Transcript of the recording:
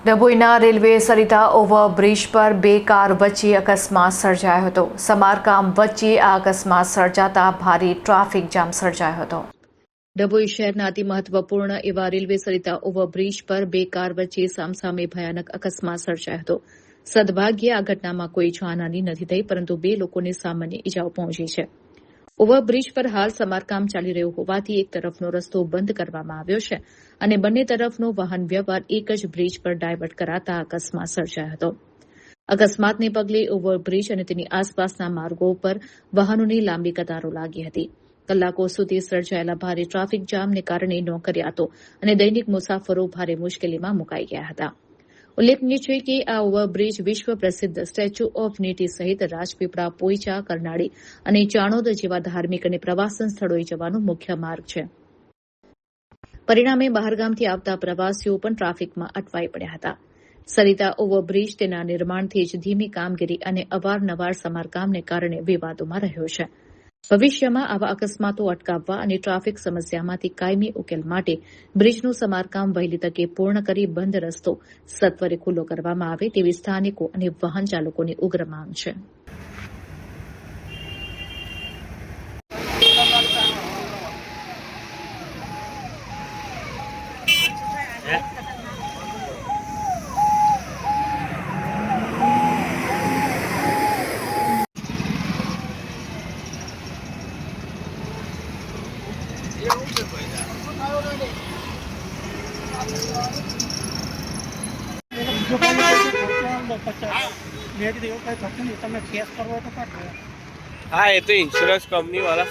ડભોઈના railway Sarita overbridge પર બે car વચ્ચે અકસ્માત સર્જાયો હતો। સમારકામ વચ્ચે આ અકસ્માત સર્જાતા ભારે ટ્રાફિક જામ સર્જાયો હતો। ડભોઈ શહેરના અતિ મહત્વપૂર્ણ એવા રેલવે સરિતા ઓવરબ્રિજ પર બે કાર વચ્ચે સામસામે ભયાનક અકસ્માત સર્જાયો હતો। સદભાગ્યે આ ઘટનામાં કોઈ જાનહાની નથી થઈ, પરંતુ બે લોકોને સામાન્ય ઇજાઓ પહોંચી છે। ઓવરબ્રિજ પર હાલ સમારકામ ચાલી રહ્યું હોવાથી એક તરફનો રસ્તો બંધ કરવામાં આવ્યો છે અને બંને તરફનો વાહન વ્યવહાર એક જ બ્રિજ પર ડાયવર્ટ કરાતા અકસ્માત સર્જાયો હતો। અકસ્માતને પગલે ઓવરબ્રિજ અને તેની આસપાસના માર્ગો પર વાહનોની લાંબી કતારો લાગી હતી। કલાકો સુધી સર્જાયેલા ભારે ટ્રાફિક જામને કારણે નોકરિયાતો અને દૈનિક મુસાફરો ભારે મુશ્કેલીમાં મુકાઈ ગયા હતા। ઉલ્લેખનીય છે કે આ ઓવરબ્રિજ વિશ્વ પ્રસિદ્ધ સ્ટેચ્યુ ઓફ યુનિટી સહિત રાજપીપળા, પોઈચા, કરનાળી અને ચાણોદ જેવા ધાર્મિક અને પ્રવાસન સ્થળોએ જવાનો મુખ્ય માર્ગ છે। પરિણામે બહારગામથી આવતા પ્રવાસીઓ પણ ટ્રાફિકમાં અટવાઈ પડ્યા હતા। સરિતા ઓવરબ્રિજ તેના નિર્માણથી જ ધીમી કામગીરી અને અવારનવાર સમારકામને કારણે વિવાદોમાં રહ્યો છે। ભવિષ્યમાં આવા અકસ્માતો અટકાવવા અને ટ્રાફિક સમસ્યામાંથી કાયમી ઉકેલ માટે બ્રિજનું સમારકામ વહેલી તકે પૂર્ણ કરી બંધ રસ્તો સત્વરે ખુલ્લો કરવામાં આવે તેવી સ્થાનિકો અને વાહન ચાલકોની ઉગ્ર માંગ છે। हाँ, ये तो इंश्योरेंस कंपनी वाला।